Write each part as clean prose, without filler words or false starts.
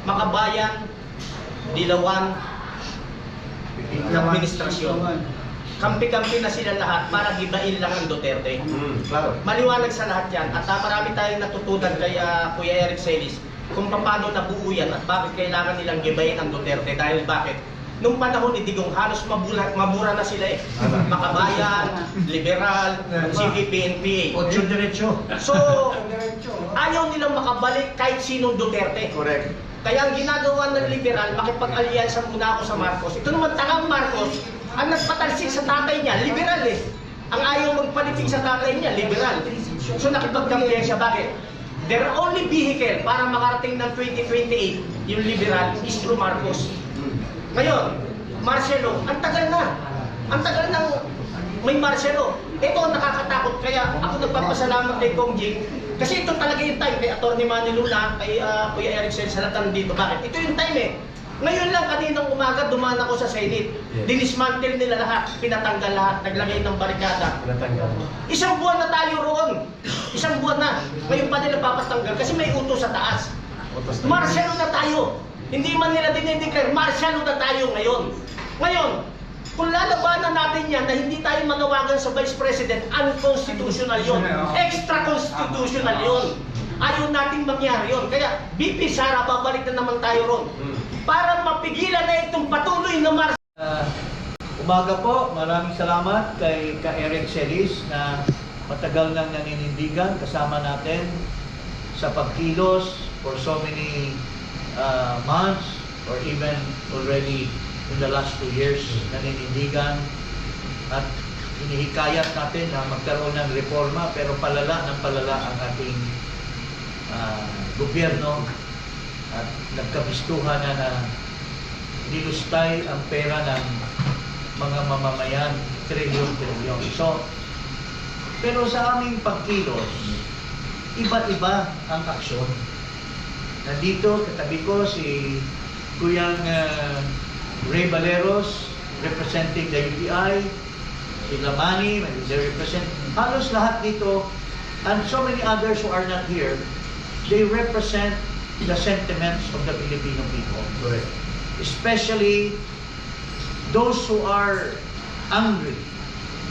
makabayan, dilawan, administrasyon. Kampi-kampi na sila lahat para gibain lang ang Duterte. Claro. Maliwanag sa lahat yan. At marami tayong natutunan kay Kuya Eric Celis kung paano nabuo yan at bakit kailangan nilang gibain ang Duterte. Dahil bakit? Nung panahon ni Digong, halos mabura na sila eh. Makabayan, liberal, CPP, NPA. Ocho derecho. So, ayaw nilang makabalik kahit sinong Duterte. Correct. Kaya ang ginagawa ng liberal, makipag-alyansa muna ako sa Marcos. Ito naman tangang Marcos, ang nagpatalsik sa tatay niya, liberal eh. Ang ayaw magpalitik sa tatay niya, liberal. So nakipagkampiyan siya. Bakit? Their only vehicle para makarating ng 2028, yung liberal, is through Marcos. Ngayon, Marcelo, ang tagal na. Ang tagal ng may Marcelo. Ito ang nakakatakot. Kaya ako nagpapasalamat kay Kong Jing. Kasi ito talaga yung time kay Atty. Manny Luna, kay Kuya Eric Celis, sa lahat dito. Bakit? Ito yung time eh. Ngayon lang, kaninang umaga, dumaan ako sa Senate. Dinismantle nila lahat, pinatanggal lahat, naglagay ng barikada. Isang buwan na tayo roon. Isang buwan na. Ngayon pa nila papatanggal kasi may utos sa taas. Martial na tayo. Hindi man nila dinideclare, martial na tayo ngayon. Ngayon, kung lalabanan natin yan na hindi tayo manawagan sa Vice President, unconstitutional yun. Extra-constitutional yun. Ayaw natin mangyari yun. Kaya, BP Sara, babalik na naman tayo ron. Para mapigilan na itong patuloy na martial. Umaga po, maraming salamat kay Eric Celis na matagal nang naninindigan kasama natin sa pagkilos for so many months or even already in the last 2 years naninindigan at hinihikayat natin na magkaroon ng reforma pero palala ng palala ang ating gobyerno at nagkabistuhan na nilustay ang pera ng mga mamamayan, trilyon-trilyon. So, pero sa aming pagkilos, iba-iba ang aksyon. Nandito, katabi ko si Kuyang Ray Valeros, representing the UPI, si Lamani, they represent, halos lahat dito, and so many others who are not here, they represent the sentiments of the Filipino people. Correct. Especially those who are angry,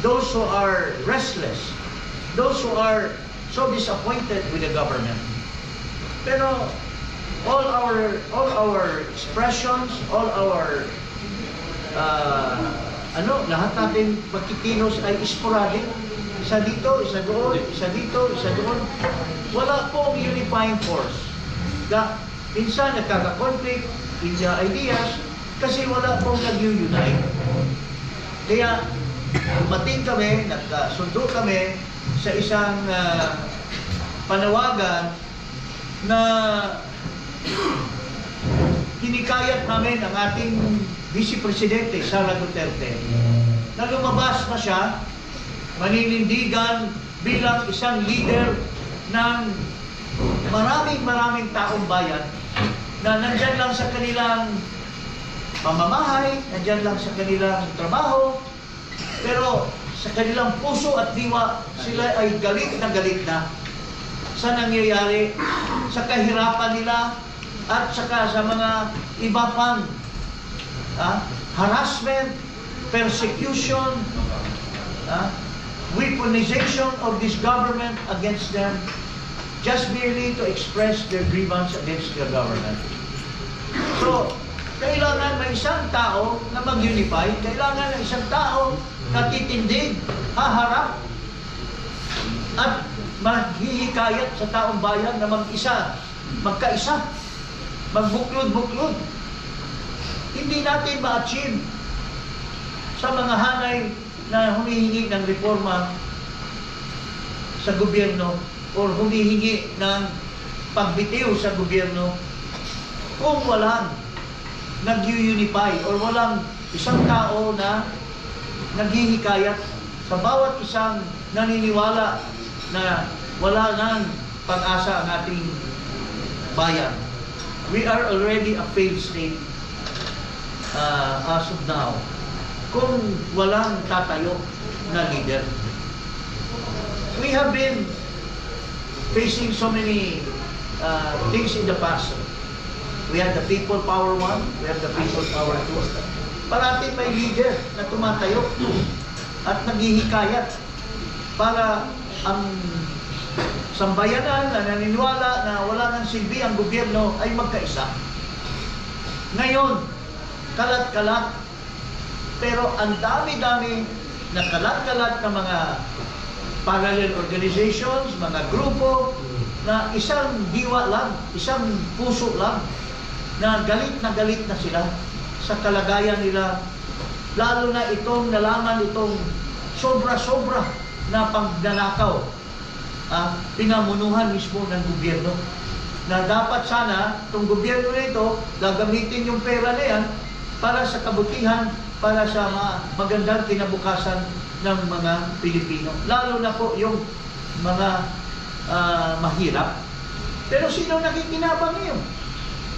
those who are restless, those who are so disappointed with the government. Pero all our expressions, all our lahat natin pagkikilos ay sporadic. Isa dito, isa doon, isa dito, isa doon. Wala pong unifying force. Minsan nagkaka-conflict in the ideas kasi wala pong nag-unite. Kaya dumating kami, nagkasundo kami sa isang panawagan na hinikayat namin ang ating Vice Presidente Sara Duterte na lumabas na siya maninindigan bilang isang leader ng maraming taong bayan na nandyan lang sa kanilang mamamahay, nandyan lang sa kanilang trabaho, pero sa kanilang puso at diwa, sila ay galit na sa nangyayari, sa kahirapan nila, at saka sa mga iba pang harassment, persecution, weaponization of this government against them, just merely to express their grievance against the government. So, kailangan may isang tao na mag-unify, kailangan ng isang tao na titindig, haharap, at maghihikayat sa taong bayan na magkaisa, magbuklod-buklod. Hindi natin ma-achieve sa mga hanay na humihingi ng reforma sa gobyerno o humihingi ng pagbitiw sa gobyerno kung walang nag-unify or walang isang tao na naghihikayat sa bawat isang naniniwala na wala nang pag-asa ang ating bayan. We are already a failed state as of now kung walang tatayo na leader. We have been facing so many things in the past. We have the People Power 1, we have the People Power 2. Parating may leader na tumatayo at naghihikayat para ang sambayanan na naniniwala na wala nang silbi ang gobyerno ay magkaisa. Ngayon, kalat-kalat, pero ang dami-dami na kalat-kalat na mga parallel organizations, mga grupo, na isang diwa lang, isang puso lang, na galit na sila sa kalagayan nila, lalo na itong nalaman itong sobra-sobra na pagnanakaw, pinamunuhan mismo ng gobyerno. Na dapat sana, itong gobyerno na ito, gagamitin yung pera na yan para sa kabutihan, para sa magandang kinabukasan ng mga Pilipino. Lalo na po yung mga mahirap. Pero sino nakikinabang ngayon?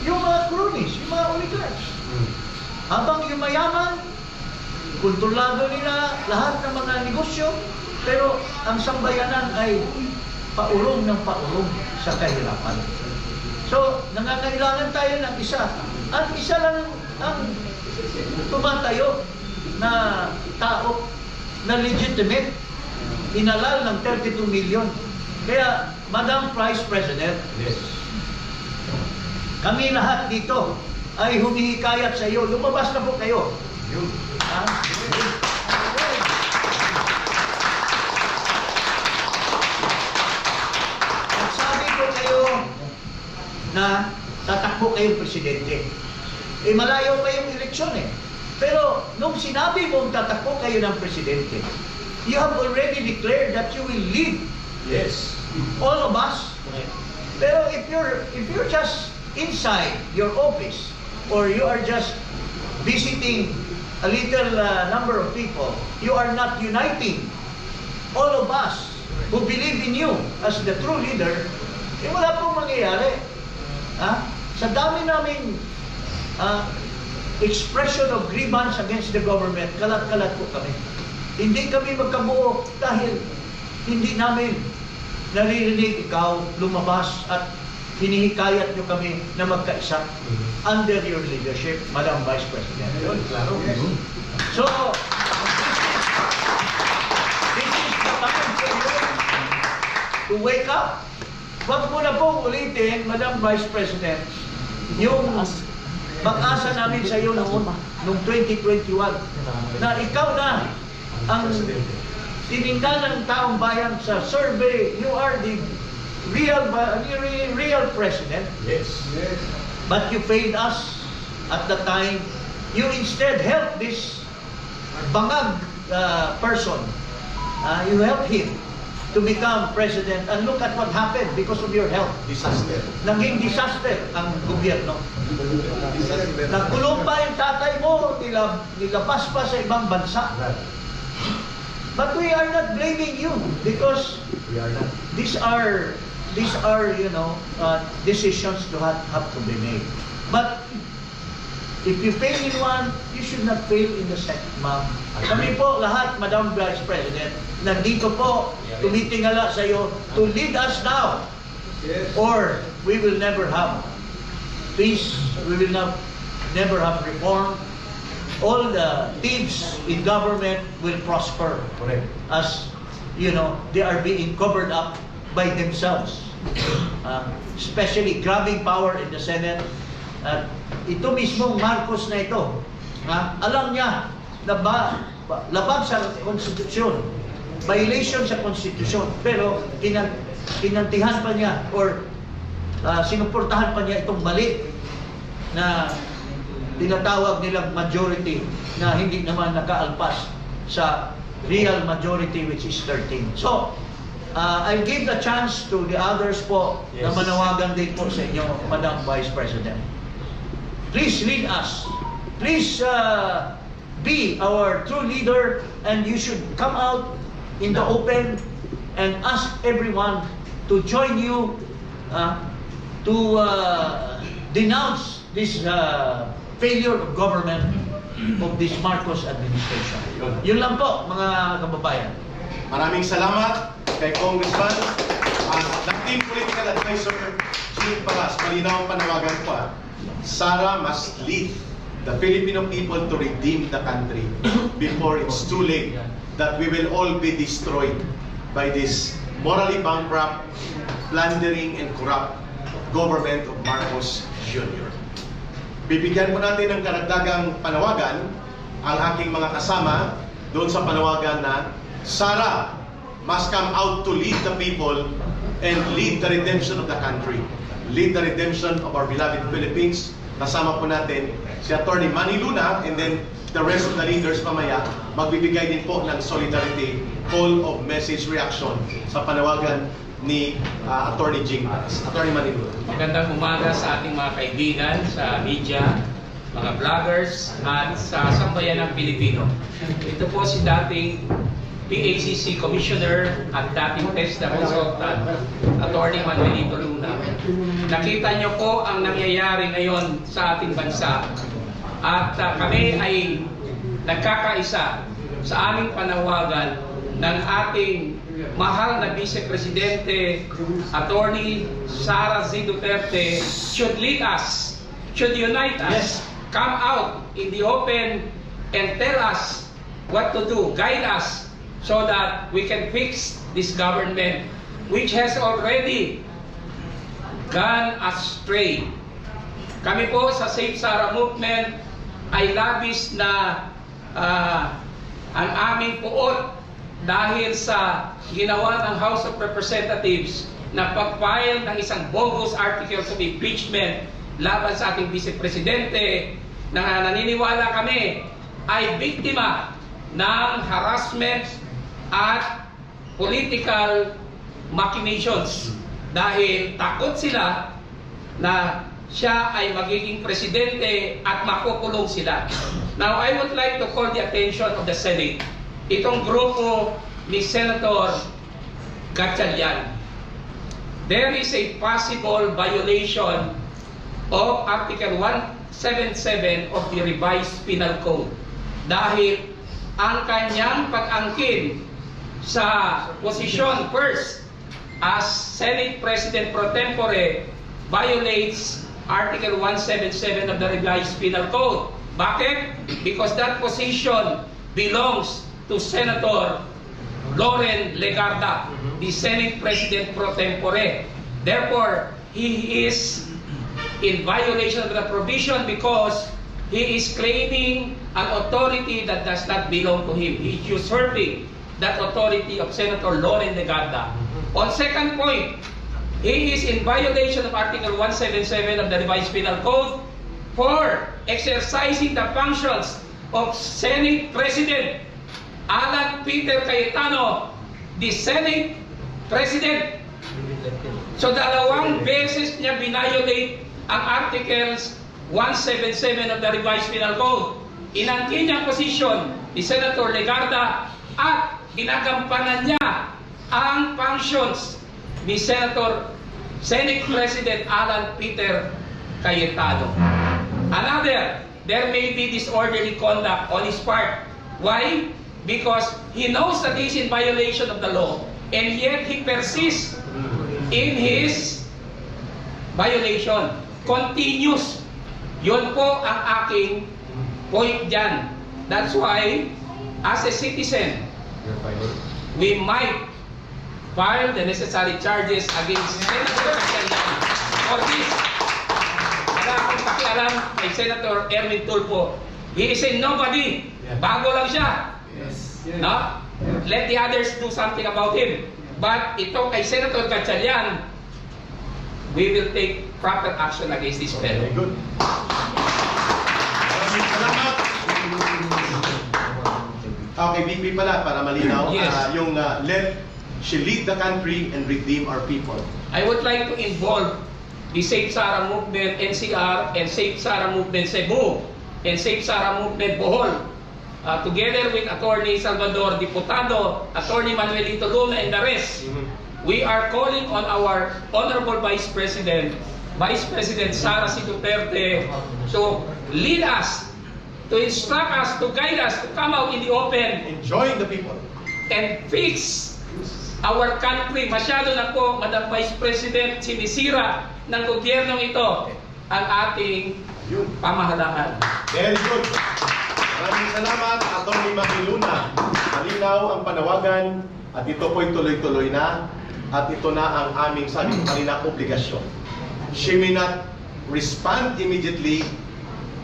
Yung mga cronies, yung mga oligarchs. Habang yung mayaman, kontrolado nila lahat ng mga negosyo, pero ang sambayanan ay paurong ng paurong sa kahirapan. So, nangangailangan tayo ng isa. Ang isa lang ang tumatayo na tao na legitimate, inalal ng 32 million. Kaya, Madam Vice President, kami lahat dito ay humihikayat sa iyo. Lumabas na po kayo. Ha? Nagsabi ko kayo na tatakbo kayong presidente. Eh, malayo pa yung eleksyon eh. Pero, nung sinabi mong tatakbo kayo ng presidente, you have already declared that you will lead. Yes. All of us. Pero if you're just inside your office, or you are just visiting a little number of people, you are not uniting all of us who believe in you as the true leader, eh wala pong mangyayari. Sa dami naming expression of grievance against the government, kalat-kalat po kami. Hindi kami magkabuo dahil hindi namin naririnig ikaw lumabas at hinihikayat nyo kami na magkaisa under your leadership, Madam Vice President. So, this is the time for you to wake up. Huwag mo na pong ulitin, Madam Vice President, yung pag-asa namin sa iyo noong 2021 na ikaw na ang tiningnan ng taong bayan sa survey. You are the real president. Yes. But you failed us at the time. You instead helped this bangag person. You helped him to become president. And look at what happened because of your help. Disaster. Naging disaster ang gobyerno. Nagkulong pa yung tatay mo, nilabas pa sa ibang bansa. But we are not blaming you because these are decisions to have to be made. But if you fail in one, you should not fail in the second, ma'am. Kami po lahat, Madam Vice President, nandito po, tumitingala sa iyo to lead us now. Or we will never have peace, we will never have reform. All the thieves in government will prosper. As, they are being covered up by themselves. Especially grabbing power in the Senate. Ito mismong Marcos na ito, alam niya na labag sa konstitusyon, violation sa konstitusyon, pero kinantihan pa niya or sinuportahan pa niya itong mali na tinatawag nilang majority na hindi naman nakaalpas sa real majority, which is 13. So, I'll give the chance to the others po na manawagan din po sa inyo, Madam Vice President. Please lead us. Please be our true leader, and you should come out in the open and ask everyone to join you to denounce this failure of government of this Marcos administration. Yun lang po, mga kababayan. Maraming salamat kay Congressman at ng Team Political Advisor Chief Paras. Malinaw ang panawagan ko. Sara must lead the Filipino people to redeem the country before it's too late, that we will all be destroyed by this morally bankrupt, plundering, and corrupt government of Marcos Jr. Bibigyan po natin ng karagdagang panawagan ang aking mga kasama doon sa panawagan na Sara must come out to lead the people and lead the redemption of the country. Lead the redemption of our beloved Philippines. Kasama po natin si Attorney Manny Luna, and then the rest of the leaders mamaya magbibigay din po ng solidarity call of message reaction sa panawagan ni Attorney Jing. Attorney Manny Luna. Magandang umaga sa ating mga kaibigan sa media, mga vloggers, at sa sambayanang Pilipino. Ito po si dating PACC Commissioner at dating TESDA Consultant, Attorney Manuelito Luna. Nakita niyo po ang nangyayari ngayon sa ating bansa, at kami ay nagkakaisa sa aming panawagan ng ating mahal na Vice Presidente, Attorney Sara Z. Duterte, should lead us, should unite us, come out in the open and tell us what to do, guide us, so that we can fix this government which has already gone astray. Kami po sa Save Sara Movement ay labis na ang aming puot dahil sa ginawa ng House of Representatives na pag-file ng isang bogus articles of impeachment laban sa ating Vice Presidente, na naniniwala kami ay biktima ng harassment at political machinations dahil takot sila na siya ay magiging presidente at makukulong sila. Now, I would like to call the attention of the Senate. Itong grupo ni Senator Gatchalian. There is a possible violation of Article 177 of the Revised Penal Code dahil ang kanyang pag-angkin sa posisyon first as Senate President pro tempore violates Article 177 of the Revised Penal Code. Bakit? Because that position belongs to Senator Loren Legarda, the Senate President pro tempore. Therefore, he is in violation of the provision because he is claiming an authority that does not belong to him. He is usurping that authority of Senator Loren Legarda. On second point, he is in violation of Article 177 of the Revised Penal Code for exercising the functions of Senate President Alan Peter Cayetano, the Senate President. So dalawang beses niya binayolate ang Articles 177 of the Revised Penal Code. Inangkin niya ang posisyon ni Senator Legarda at ginagampanan niya ang functions ni Senate President Alan Peter Cayetano. Another, there may be disorderly conduct on his part. Why? Because he knows that he is in violation of the law and yet he persists in his violation. Continuous. Yun po ang aking point dyan. That's why, as a citizen, we might file the necessary charges against Senator Gatchalian for this. Wala akong pakialam kay Senator Erwin Tulfo. He is a nobody. Bago lang siya. No? Let the others do something about him. But ito kay Senator Gatchalian, we will take proper action against this fellow. Very good. Maraming salamat. Okay, VP pala, para malinaw. Yes. Let she lead the country and redeem our people. I would like to involve the Save Sara Movement NCR and Save Sara Movement Cebu and Save Sara Movement Bohol, together with Attorney Salvador Diputado, Attorney Manuelito Luna, and the rest. We are calling on our Honorable Vice President Sara C. Duterte to lead us, to instruct us, to guide us, to come out in the open Enjoying the people. and fix our country. Masyado na po, Madam Vice President, sinisira ng gobyernong ito ang ating pamahalaan. Very good. Maraming salamat, Atty. Mariluna. Malinaw ang panawagan at ito po'y tuloy-tuloy na at ito na ang aming, sabi ko kanina, obligasyon. She may not respond immediately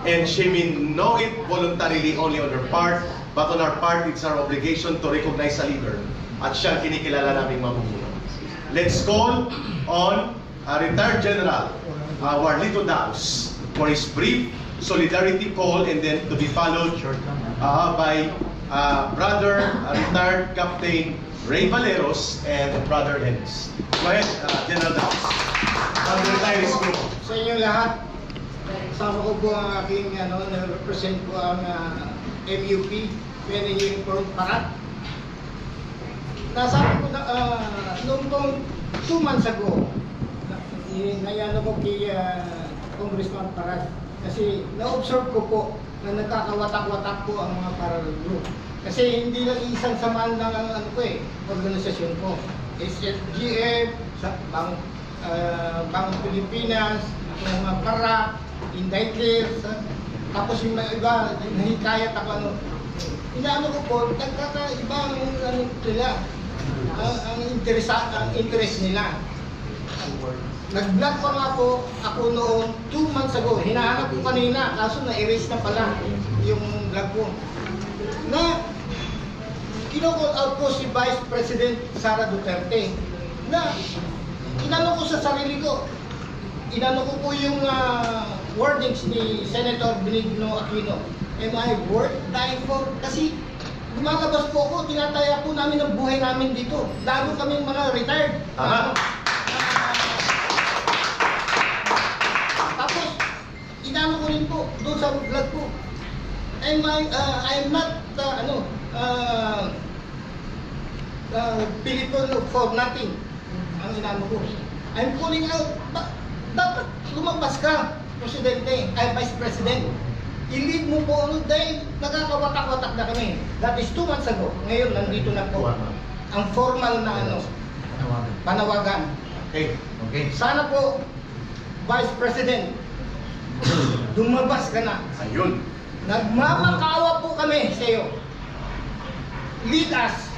and she may know it voluntarily only on her part, but on our part, it's our obligation to recognize a leader at siyang kinikilala naming mamumuno. Let's call on retired General Warlito Daos for his brief solidarity call and then to be followed by Brother Retired Captain Ray Valeros and Brother Ennis. Go ahead, General Daos. Brother Retirees Group. Sa inyo lahat, kasama ko po ang aking na-represent ko ang MUP, Pwede Informed Parat. Nasabi ko na, noong pong 2 months ago, nayano ko kay Congressman Parat kasi na-observe ko po na nagkakawatak-watak po ang mga parallel group. Kasi hindi lang isang samaan ng organisasyon ko. SFGF, Bang Pilipinas, yung mga Parak, Inday Clears, tapos yung mga iba, nahikayat ako inaano ko po, nagkakaiba ang nila, ang interest nila. Nag-vlog pa nga po ako noong 2 months ago. Hinahanap ko kanina, kaso na-erase na pala yung vlog ko. Na kino-call out ko si Vice President Sara Duterte na inano ko sa sarili ko. Inano ko po yung wordings ni Senator Benigno Aquino. Am I worth dying for? Kasi lumalabas po ako, tinataya po namin ang buhay namin dito. Lalo kami mga retired. Tapos, inano ko rin po doon sa vlog ko. I'm not Filipino for nothing. Ang inano ko. I'm calling out, dapat lumabas ka, Presidente, Vice President. I-lead mo po dahil nakakawatak-watak na kami. That is 2 months ago. Ngayon, nandito na po ang formal na panawagan. Okay. Sana po, Vice President, lumabas ka na. Ayun. Nagmamakaawa po kami sa iyo. Lead us,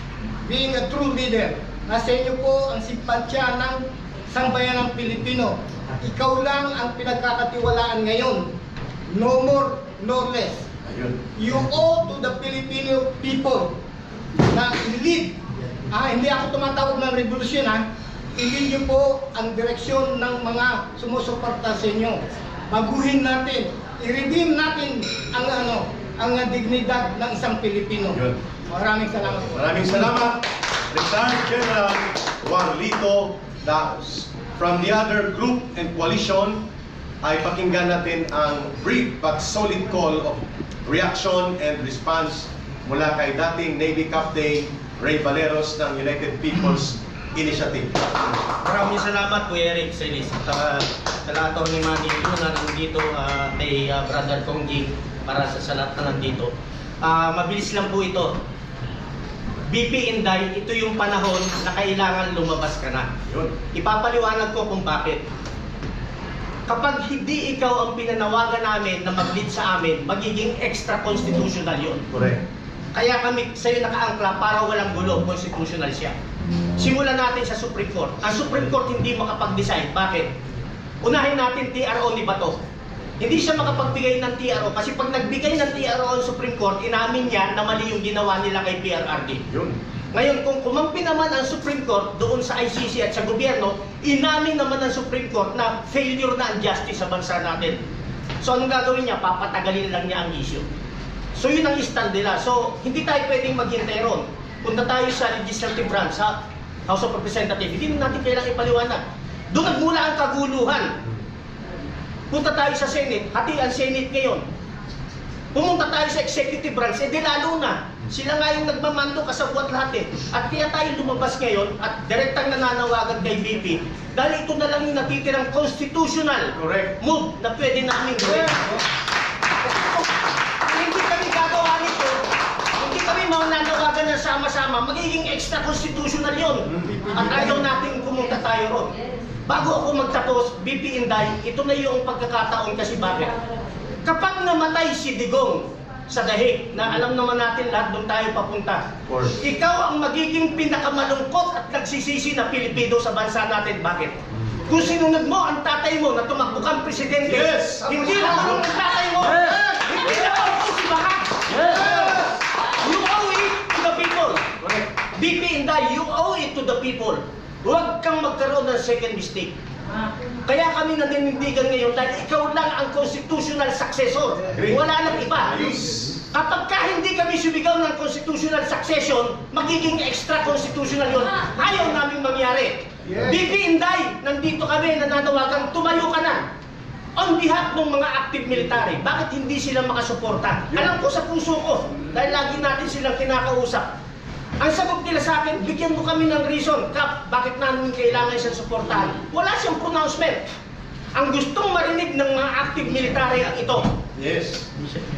being a true leader. Nasa inyo po ang simpatsya ng sambayanang Pilipino. Ikaw lang ang pinagkakatiwalaan ngayon. No more, no less. Ayun. You owe to the Filipino people na i-lead. Hindi ako tumatawag ng revolusyon I-lead niyo po ang direksyon ng mga sumusuporta sa inyo. Baguhin natin, i-redeem natin ang dignidad ng isang Pilipino. Ayun. Maraming salamat po. Maraming salamat, Retired General Warlito Daos. From the other group and coalition, ay pakinggan natin ang brief but solid call of reaction and response mula kay dating Navy Captain Ray Valeros ng United People's Initiative. Maraming salamat, Kuya Eric Celis. At Atty. Manny na nandito kay Brother Kongjing para sa lahat na nandito. Mabilis lang po ito. BP Inday, ito yung panahon na kailangan lumabas ka na. Yun. Ipapaliwanag ko kung bakit. Kapag hindi ikaw ang pinanawagan namin na mag-lead sa amin, magiging extra-constitutional yun. Correct. Kaya kami sa'yo nakaangkla para walang gulo, constitutional siya. Simulan natin sa Supreme Court. Ang Supreme Court hindi makapag-decide. Bakit? Unahin natin TRO ni Bato. Hindi siya makapagbigay ng TRO kasi pag nagbigay ng TRO ang Supreme Court, inamin niya na mali yung ginawa nila kay PRRD. Yun. Ngayon, kung kumampi naman ang Supreme Court doon sa ICC at sa gobyerno, inamin naman ng Supreme Court na failure na ang justice sa bansa natin. So, anong gagawin niya? Papatagalin lang niya ang issue. So, yun ang stand nila. So, hindi tayo pwedeng maghintay ron. Punta tayo sa legislative branch, sa House of Representatives. Hindi natin kailangang ipaliwanag. Doon nagmula ang kaguluhan. Punta tayo sa Senate, hati ang Senate ngayon. Pumunta tayo sa executive branch, di lalo na. Sila nga yung nagmamando kasabwat lahat At kaya tayo lumabas ngayon at direktang nananawagan kay BP dahil ito na lang yung natitirang constitutional move na pwede namin gawin. Hindi kami gagawa nito, hindi kami mananawagan na sama-sama, magiging extra constitutional yun. At ayaw natin pumunta tayo ron. bago ako magtapos, BP Inday, ito na yung pagkakataon kasi bakit? Kapag namatay si Digong sa Dahig, na alam naman natin lahat doon tayo papunta, course. ikaw ang magiging pinakamalungkot at nagsisisi na Pilipino sa bansa natin. Bakit? Kung sinunod mo ang tatay mo na tumakbo kang presidente, Yes! hindi na marunong ang tatay mo, hindi na marunong si Baha. You owe it to the people. BP Inday, you owe it to the people. Huwag kang magkaroon ng second mistake. Kaya kami naninindigan ngayon dahil ikaw lang ang constitutional successor. Wala nang iba. Kapag ka hindi kami sumigaw ng constitutional succession, magiging extra constitutional yun. Ayaw namin mangyari. BP Inday, nandito kami, nananawagan, tumayo ka na. On behalf ng mga active military, bakit hindi sila makasuporta? Alam ko sa puso ko, dahil lagi natin silang kinakausap. Ang sagot nila sa akin, bigyan mo kami ng reason, Kap, bakit namin kailangan siyang suportahan? Wala siyang pronouncement. Ang gustong marinig ng mga active military ang ito. Yes.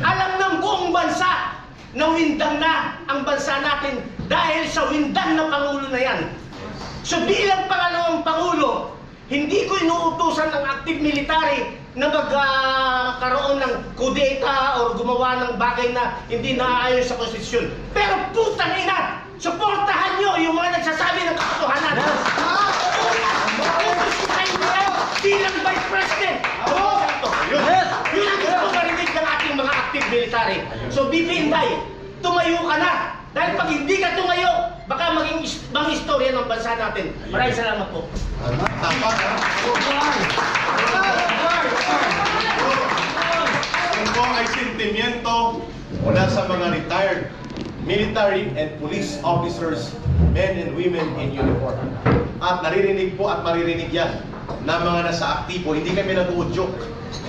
Alam ng buong bansa na windang na ang bansa natin dahil sa windang na Pangulo na yan. So bilang pangalawang Pangulo, hindi ko inuutusan ng active military na magkaroon ng kudeta o gumawa ng bagay na hindi naaayon sa konstitusyon. Pero putang ina, suportahan nyo yung mga nagsasabi ng katotohanan. Bilang Vice President. Yun ang gusto marinig ng ating mga active military. So BP Inday, tumayo ka na. Dahil pag hindi ka tumayo, baka maging istorya ng bansa natin. Maraming salamat po. Tama, Ito ay sentimiento mula sa mga retired military and police officers, men and women in uniform. At naririnig po at maririnig yan na mga nasa aktibo, hindi kami nag-uudyok.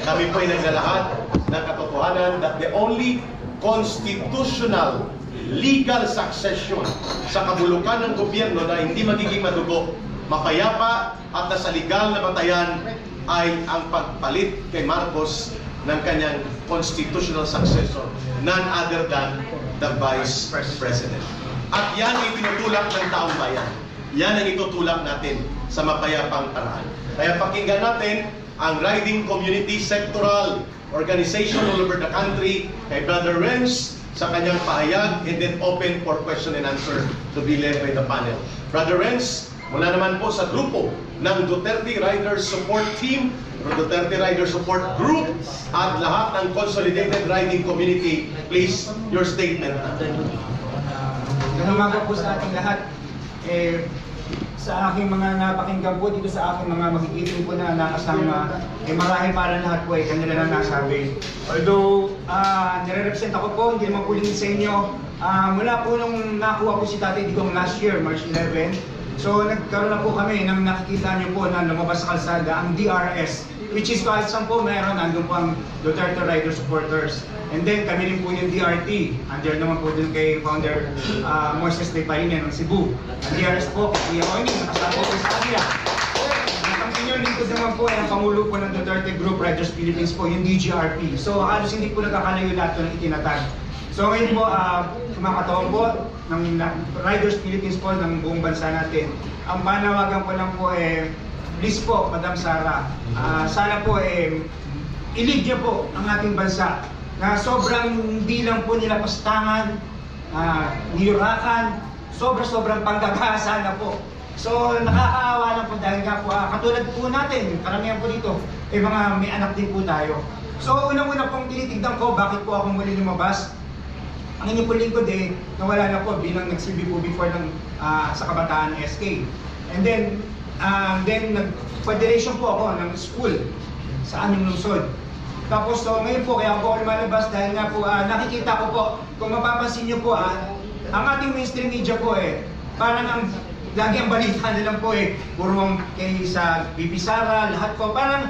Kami po ay naglalahat ng katotohanan that the only constitutional legal succession sa kabulukan ng gobyerno na hindi magiging madugo, mapayapa at nasa legal na batayan ay ang pagpalit kay Marcos ng kanyang constitutional successor, none other than the Vice President. At yan ay tinutulak ng taong bayan. Yan ang itutulak natin sa mapayapang paraan. Kaya pakinggan natin ang riding community sectoral organization all over the country kay Brother Renz sa kanyang pahayag, and then open for question and answer to be led by the panel. Brother Renz, mula naman po sa grupo ng Duterte Riders Support Team, or Duterte Riders Support Group, at lahat ng Consolidated Riding Community, please, your statement. Magandang umaga po sa ating lahat. Sa aking mga napakinggan po dito sa aking mga magigiting po na nakasama, marahil para lahat po kanila na nasabi. Although, nire-represent ako po, hindi naman po lingid sa inyo. Mula po nung nakuha po si Tatay Digong last year, March 11, so nagkaroon na po kami nang nakikita niyo po na lumabas sa kalsada ang DRS, which is kahit saan po meron, nandun po ang Duterte Rider Supporters. And then kami rin po yung DRT, under naman po dun kay Founder Moises de Paine ng Cebu. Ang DRS po, Kuya Oini, nakasama po sa kanila. Ang senior lingkod naman po ay ang Pangulo po ng Duterte Group Riders Philippines po, yung DGRP. So halos hindi po nagkakalayo lahat ng itinatag. So ngayon po, kumakataon po ng Riders Philippines po ng buong bansa natin. Ang panawagan po lang po please po, Madam Sara, sana po i-lead niyo po ang ating bansa na sobrang hindi lang po nila pastangan, niyurakan, sobrang panggagasa na po. So nakakaawa lang po dahil nga po, katulad po natin, karamihan po dito, mga may anak din po tayo. So unang-una pong tinitignan ko, bakit po ako muli lumabas? Ang inyong po lingkod nawala na po bilang nagsilbi po before sa kabataan SK. And then nag-federation po ako ng school sa aming lungsod. Tapos ngayon po, kaya ako lumalabas dahil nga po nakikita ko po, kung mapapansin niyo po, ang ating mainstream media po parang lagi ang balita na lang po puro kay sa BP Sara, lahat po, parang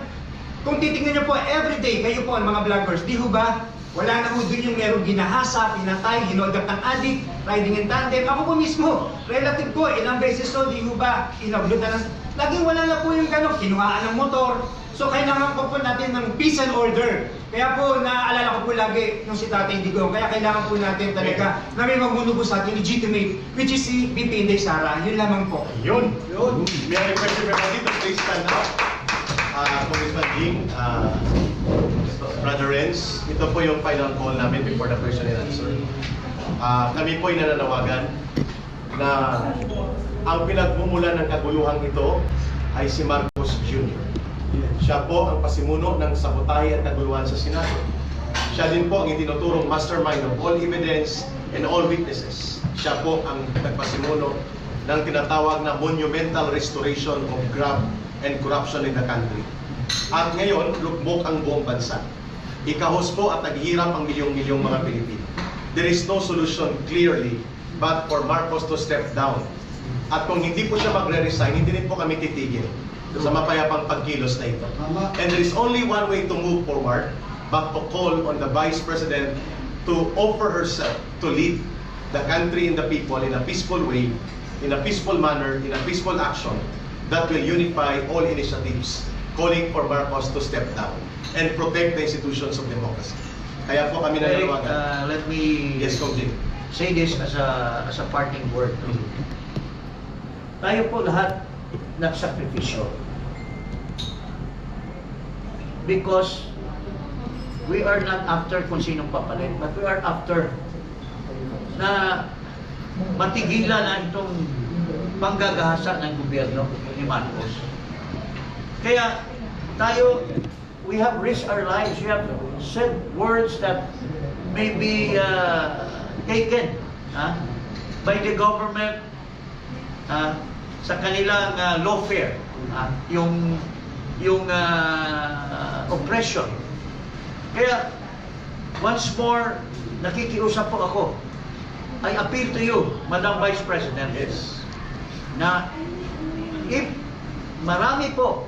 kung titignan niyo po, everyday kayo po ang mga vloggers, di ho ba? Wala na ho dun yung merong ginahasa, pinatay, hinold up ng adik, riding in tandem. Ako po mismo, relative ko, ilang beses di ho ba, inablot na lang. Laging wala na po yung gano'n, kinuhaan ng motor. So kailangan po natin ng peace and order. Kaya po naaalala ko po lagi nung si Tatay Digong, kaya kailangan po natin talaga na may magbunubos sa atin legitimate, which is si BP Inday Sara. Yun lamang po. Yun. May I request everybody to please stand up. Congressman Jing, Brother Renz, ito po yung final call namin before the question and answer. Kami po ay nananawagan na ang pinagmumulan ng kaguluhan ito ay si Marcos Jr. Siya po ang pasimuno ng sabotahe at kaguluhan sa Senado. Siya din po ang itinuturong mastermind of all evidence and all witnesses. Siya po ang nagpasimuno ng tinatawag na monumental restoration of graft and corruption in the country. At ngayon, lukmok ang buong bansa. Ikahos po at naghihirap ang milyong-milyong mga Pilipino. There is no solution clearly but for Marcos to step down. At kung hindi po siya magre-resign, hindi rin po kami titigil sa mapayapang pagkilos na ito. And there is only one way to move forward but to call on the Vice President to offer herself to lead the country and the people in a peaceful way, in a peaceful manner, in a peaceful action that will unify all initiatives, calling for Marcos to step down and protect the institutions of democracy. Kaya po kami Eric, nananawagan. let me Yes, Congressman. say this as a parting word. Tayo po lahat nagsakripisyo because we are not after kung sinong papalit, but we are after na matigilan na itong panggagahasa ng gobyerno ni Marcos. Kaya tayo, we have risked our lives, we have said words that may be taken by the government sa kanilang lawfare, yung oppression. Kaya once more nakikiusap po ako. I appeal to you, Madam Vice President, Yes. na if marami po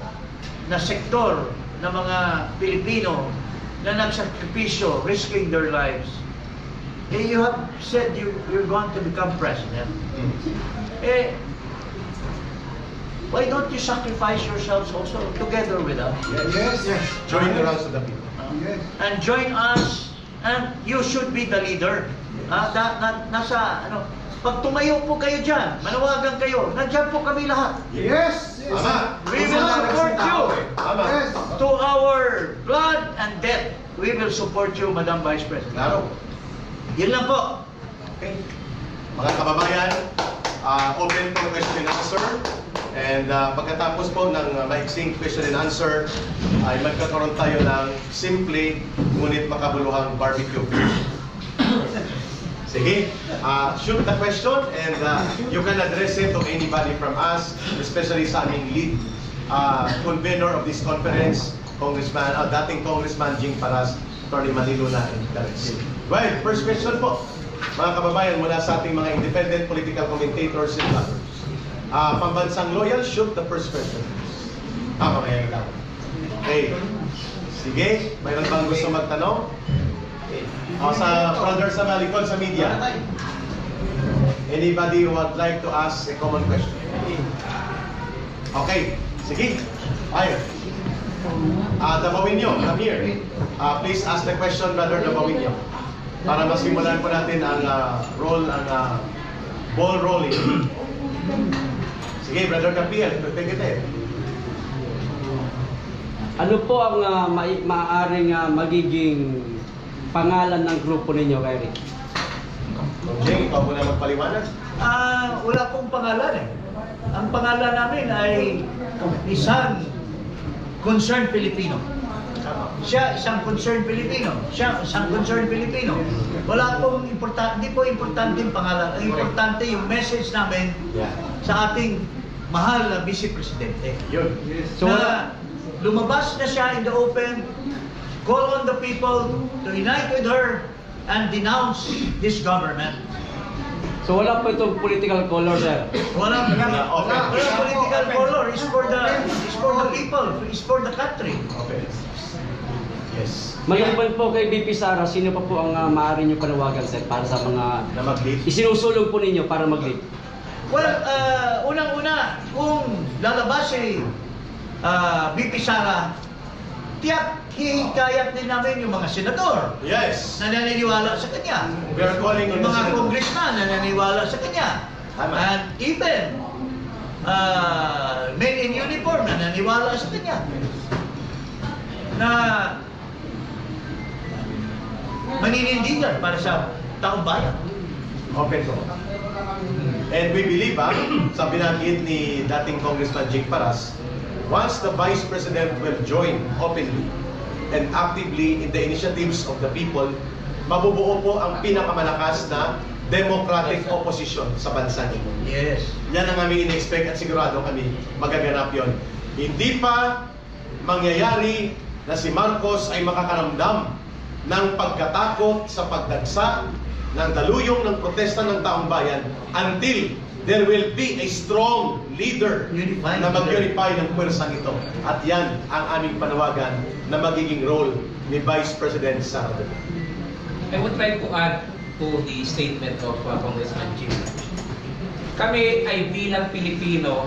na sektor ng mga Pilipino na nagsakripisyo, risking their lives, you have said you're going to become president. Why don't you sacrifice yourselves also together with us? Yes, yes. Join the ranks of the people. Yes. And join us, and you should be the leader. Pag tumayo po kayo dyan, manawagan kayo, nandiyan po kami lahat. Yes. Yes. Tama. We will support you. Tama. Yes. To our blood and death, we will support you, Madam Vice President. Klaro. Yun lang po. Okay. Mga kababayan, open for question and answer. And pagkatapos po ng maiksing question and answer, ay magkakaroon tayo ng simple ngunit makabuluhang barbecue. Sige, shoot the question and you can address it to anybody from us, especially sa aming lead convener of this conference, dating Congressman Jing Paras, Attorney Maniluna and Garrett. Well, first question po, mga kababayan mula sa ating mga independent political commentators and bloggers. Pambansang loyal, shoot the first question. Mamaya lang. Okay. Sige, mayroon bang gusto magtanong? Sa brother sa malikod sa media. Anybody who would like to ask a common question? Okay, sige. Fire. Dabawinyo, come here. Please ask the question, brother Dabawinyo. Para masimulan po natin ang ball rolling. Sige, brother Capiel, take it. Ano po ang maaaring magiging pangalan ng grupo ninyo, Eric? Jing, ikaw muna magpaliwanag. Wala pong pangalan eh. Ang pangalan namin ay isang concerned Filipino. Siya isang concerned Filipino. Siya isang concerned Filipino. Wala pong hindi po importante yung pangalan. Ang importante yung message namin sa ating mahal na Vice Presidente. Yun. So, Na lumabas na siya in the open, call on the people to unite with her and denounce this government. So wala po itong political color, sir. Walang political color. It's for the people. It's for the country. Okay. Yes. Maliban po kay BP Sara, sino pa po ang maaari nyo panawagan, sir, para sa mga Na mag-lead. isinusulong po ninyo para mag-lead? Well, unang-una, kung lalabas si BP Sara tiyak, hihikayat din namin yung mga senador Yes. na naniniwala sa kanya. We are calling on Yung the mga Senate. congressman na naniniwala sa kanya. Tama. And even men in uniform na naniniwala sa kanya. Na maninindigan para sa taong bayan. Open ko. And we believe, sa binanggit ni dating Congressman Jake Paras, once the Vice President will join openly and actively in the initiatives of the people, mabubuo po ang pinakamalakas na democratic opposition sa bansa nito. Yes. Yan ang aming in-expect at sigurado kami magaganap yon. Hindi pa mangyayari na si Marcos ay makakaramdam ng pagkatakot sa pagdagsa ng daluyong ng protesta ng taong bayan until there will be a strong leader Unified na mag-unify ng puwersang ito. At yan ang aming panawagan na magiging role ni Vice President Sara Duterte. I would like to add to the statement of Congressman Jim. Kami ay bilang Pilipino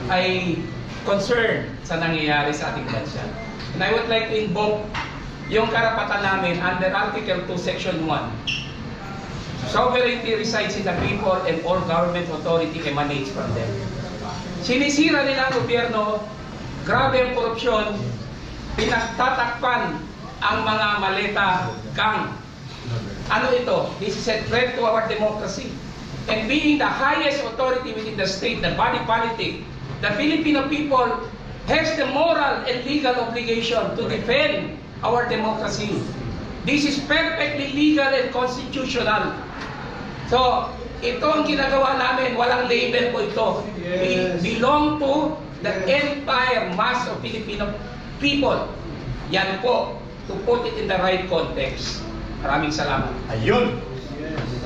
ay concerned sa nangyayari sa ating bansa. And I would like to invoke yung karapatan namin under Article 2, Section 1. Sovereignty resides in the people and all government authority emanates from them. Sinisira nila ang gobyerno, grabe ang korupsyon, pinagtatakpan ang mga maleta gang. Ano ito? This is a threat to our democracy. And being the highest authority within the state, the body politic, the Filipino people has the moral and legal obligation to defend our democracy. This is perfectly legal and constitutional. So, ito ang ginagawa namin, walang label po ito. We belong to the entire mass of Filipino people. Yan po, to put it in the right context. Maraming salamat. Ayun!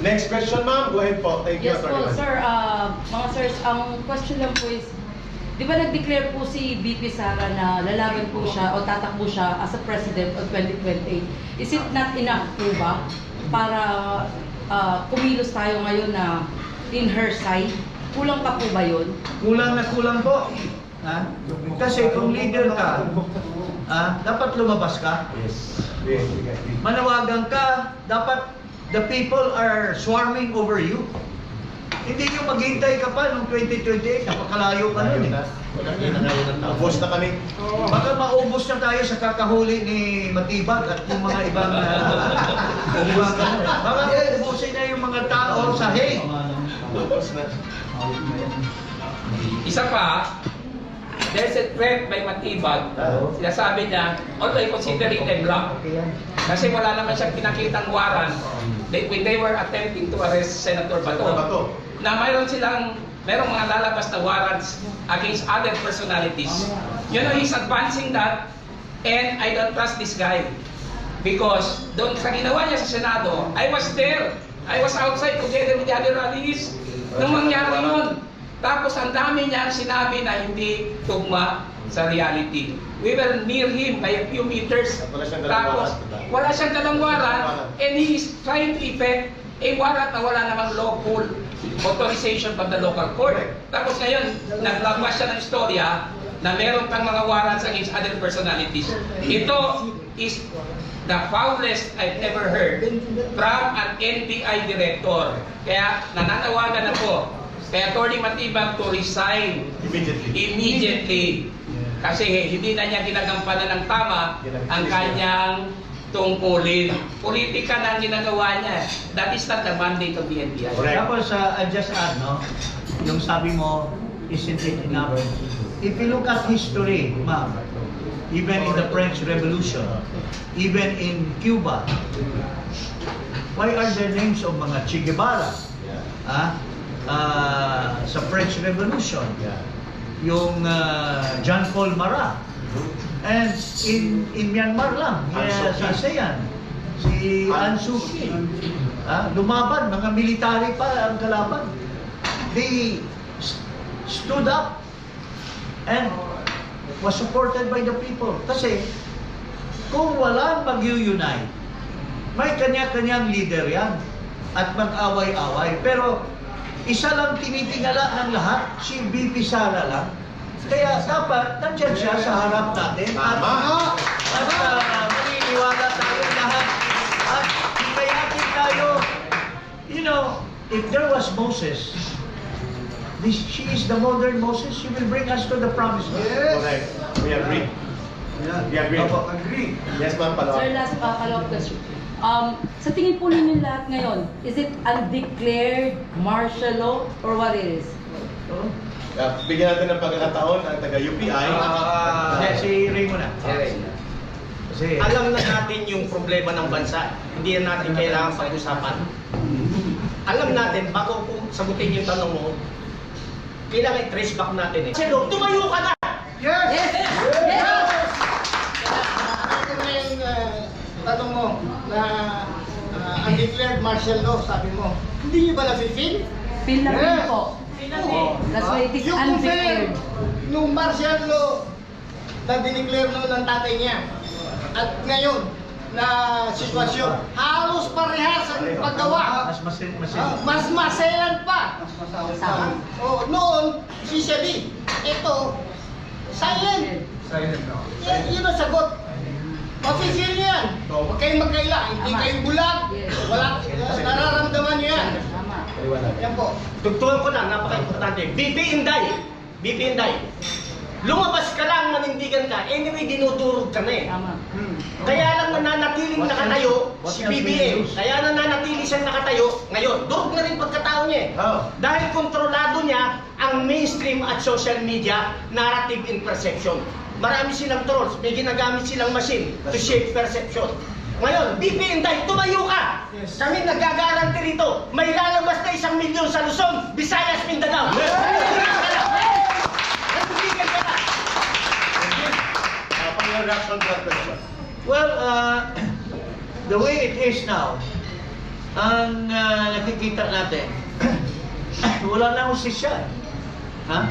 Next question, ma'am. Go ahead po. Thank you, Yes po, Attorney. sir. Mga sirs, ang question lang po is, di ba nag-declare po si VP Sara na lalaban po siya o tatakbo siya as a president of 2028? Is it not enough po ba para kumilos tayo ngayon na in her side? Kulang pa po ba yun? Kulang na kulang po. Ha? Kasi kung leader ka, dapat lumabas ka. Yes. Manawagan ka, dapat the people are swarming over you. Hindi nyo maghintay ka pa noong 2028, napakalayo pa nun eh. Ubos na kami. Baka maubos na tayo sa kakahuli ni Matibag at yung mga ibang baka ubusin na yung mga tao sa hay. Ubos na. Isa pa, there's a threat by Matibag. Sinasabi niya, although considering them block, kasi wala naman siyang pinakitang warrant when they were attempting to arrest Senator Bato, na merong mga lalabas na warrants against other personalities. You know, he's advancing that, and I don't trust this guy. Because doon sa ginawa niya sa Senado, I was there. I was outside together with the other rallies nung mangyari yun. Tapos ang dami niyang sinabi na hindi tugma sa reality. We were near him by a few meters. Wala siyang dalang Tapos warrant. wala siyang dalang warrant, and he is trying to effect a warrant na wala namang lawful authorization from the local court. Tapos ngayon, naglabas siya ng istorya na meron pang mga warrants against other personalities. Ito is the foulest I've ever heard from an NBI director. Kaya nananawagan ako kay Atty. Matibag to resign immediately. Kasi hindi na niya ginagampanan ng tama ang kanyang tungkulin. Politika na ang ginagawa niya. That is not the mandate of the NBI. Correct. Tapos, I just add, no? Yung sabi mo, isn't it enough? If you look at history, ma'am, even in the French Revolution, even in Cuba, why are there names of mga Che Guevara? Sa French Revolution, yung Jean Paul Marat, and in Myanmar lang, sa ASEAN, si Aung San Suu Kyi, lumaban, mga military pa ang kalaban. They stood up and was supported by the people. Kasi kung walang mag-unite, may kanya-kanyang leader yan at mag-away-away. Pero isa lang tinitingala ng lahat, si VP Sara lang. Kaya dapat nandyan siya sa harap natin. Tama. At maniniwala tayo lahat. At hikayatin tayo. You know, if there was Moses, she is the modern Moses. She will bring us to the promised land. Correct. We agree. We agree. Opo, agree. Yes, ma'am, Sir, Palawan. last follow-up question. Sa tingin po ninyo lahat ngayon, is it undeclared martial law or what it is? Bigyan natin ng pagkakataon ang taga-UPI. Si Ray muna. Kasi, Alam na natin yung problema ng bansa. Hindi na natin kailangan pag-usapan. Alam natin, bago kung sagutin yung tanong mo, kailangan i-trace back natin eh. Kasi tumayo ka na! Yes! Yes! Yes! Ito na yung tanong mo na undeclared martial law, sabi mo. Hindi niyo ba nafe-feel? Feel na feel Yes. po. Oo. That's why it is Yung compare undeclared. nung martial law na dineclare noon ng tatay niya at ngayon na sitwasyon, halos parehas ang paggawa. Mas maselan pa. Sama. Noon, officially, ito, silent. Yun ang sagot. Official yan. Huwag kayong magkaila. Hindi Tama. kayo bulag. Yes. Wala. Nararamdaman nyo yan. Tama. Yan po. Tugtugan ko lang, napaka-importante. BP Inday. Lumabas ka lang, manindigan ka. Anyway, dinudurog ka na eh. Tama. Kaya lang nananatiling nakatayo si BBM. Kaya nananatili siyang nakatayo ngayon. Durog na rin pagkatao niya eh. Dahil kontrolado niya ang mainstream at social media narrative and perception. Marami silang trolls, may ginagamit silang machine to shape perception. Ngayon, BP Inday, tumayo ka! Kami nagagaranti rito, may lalabas na 1 milyon sa Luzon, Visayas, Mindanao. Nandigan ka na! Pang reaction to that question. well, the way it is now, ang nakikita natin, wala na hustisya. Ha?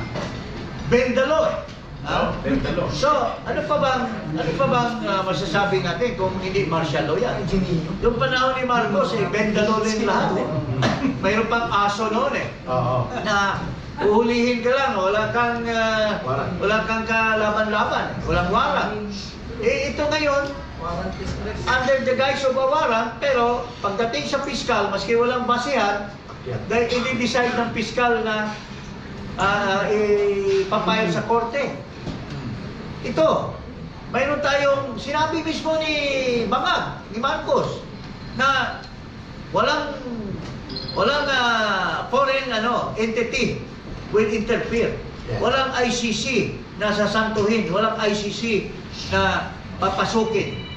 Bendalo. Bendalo. So, ano pa bang masasabi natin kung hindi martial law yan? Yung panahon ni Marcos, bendalo din lahat eh. Mayroon pang aso noon eh. Oo. Na uhulihin ka lang, wala kang kalaban-laban, walang warrant. Eh ito ngayon, under the guise of a warrant, pero pagdating sa piskal, maski walang basihan, dahil i-decide ng piskal na ipapayal sa korte. Ito, mayroon tayong, sinabi mismo ni Bangag, ni Marcos, na walang foreign entity will interfere. Walang ICC na sasantuhin, walang ICC na papasukin.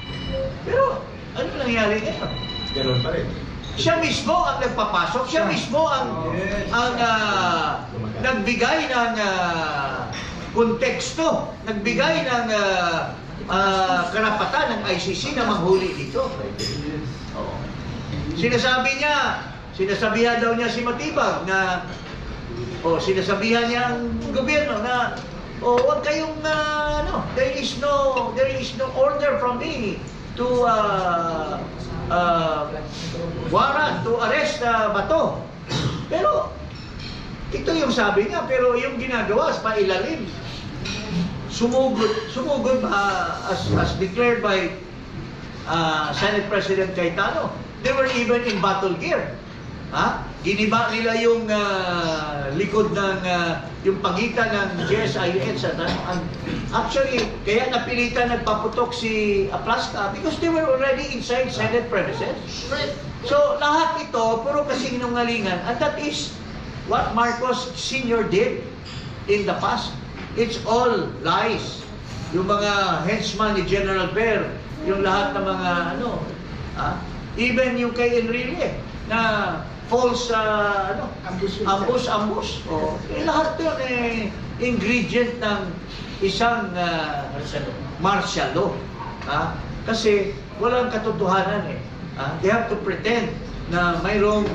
Pero ano nangyari ngayon? Ganun pa rin. Siya mismo ang nagpapasok, siya mismo ang nagbigay ng konteksto, nagbigay ng karapatan ng ICC na manghuli dito. Sinasabihan daw niya si Matibag na sinasabihan niya ang gobyerno na wag kayong there is no order from me to warrant to arrest Bato. Pero ito yung sabi niya, pero yung ginagawa sa pailalim, sumugod as declared by Senate President Cayetano. They were even in battle gear. Giniba nila yung likod ng yung pagitan ng GSIS at actually kaya napilitan nagpaputok si Aplaska because they were already inside Senate premises. So lahat ito puro kasinungalingan, and that is what Marcos Sr. did in the past. It's all lies. Yung mga henchmen ni General Ver, yung lahat ng mga even yung kay Enrile na false ambush. Lahat yun ingredient ng isang martial law. Kasi walang katotohanan eh. They have to pretend na mayroong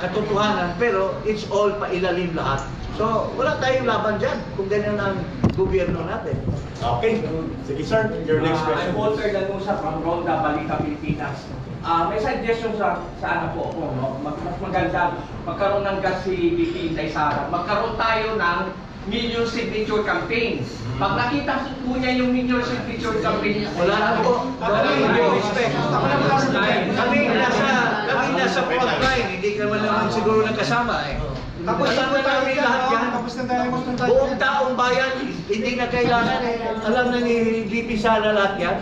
katotohanan pero it's all pailalim lahat. So wala tayong laban dyan kung ganyan ang gobyerno natin. Okay. Sige sir, your next question. I'm Walter Danusa from Ronda Balita, Pilipinas. May suggestion sa ano po ako, no? Mas maganda magkaroon ng gas si BP Inday Sara. Magkaroon tayo ng million signature campaign Pag nakita po niya yung Minyo sa picture campaign, Wala na po. Kami, respect. Kami nasa front line, hindi ka naman siguro nagkasama eh. Tapos naman namin lahat yan. Tapos na tayo magpunta. Buong taong bayan, hindi na kailangan eh. Alam na ni VP Sara lahat yan.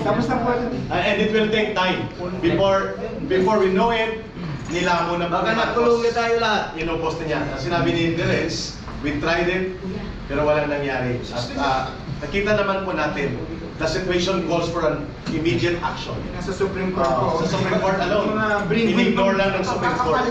Tapos na po. And it will take time before we know it, nilamon na Baka nakulong na tayo lahat. Inopos na niya. Ang sinabi ni Terence, we tried it, pero walang nangyari. At nakita naman po natin, the situation calls for an immediate action. Nasa Supreme Court po. Sa Supreme Court alone, Bring him in-ignore to- lang ng Supreme Court.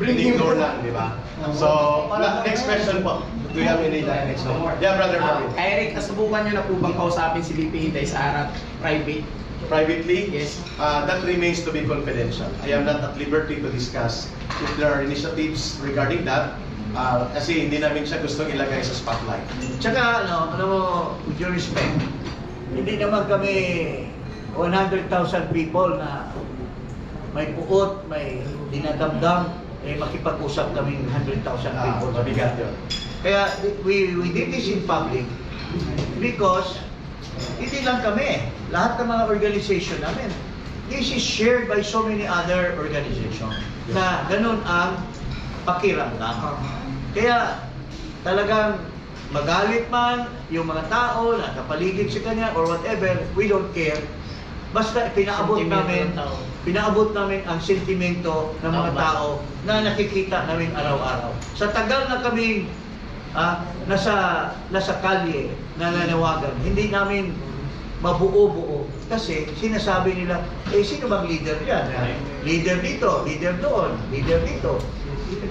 In-ignore lang, di ba? So, next question po. Do you have any next one? Yeah, Brother Marvin. Eric, nasubukan niyo na po bang kausapin si VP Inday Sara private? Privately, Yes. that remains to be confidential. I am not at liberty to discuss if there are initiatives regarding that. Kasi hindi namin siya gustong ilagay sa spotlight. Tsaka ano mo, with your respect, hindi naman kami 100,000 people na may puot, may dinadamdam, makipag-usap kaming 100,000 people. Mabigat yun. Kaya we did this in public because hindi lang kami, lahat ng mga organization namin. This is shared by so many other organizations na ganun ang pakiramdam. Kaya talagang magalit man yung mga tao na kapaligid sa kanya or whatever, we don't care. Basta pinaabot namin ang sentimento ng mga tao na nakikita namin araw-araw. Sa tagal na kaming nasa kalye na nanawagan, hindi namin mabuo-buo kasi sinasabi nila, sino bang leader yan? Leader dito, leader doon, leader dito.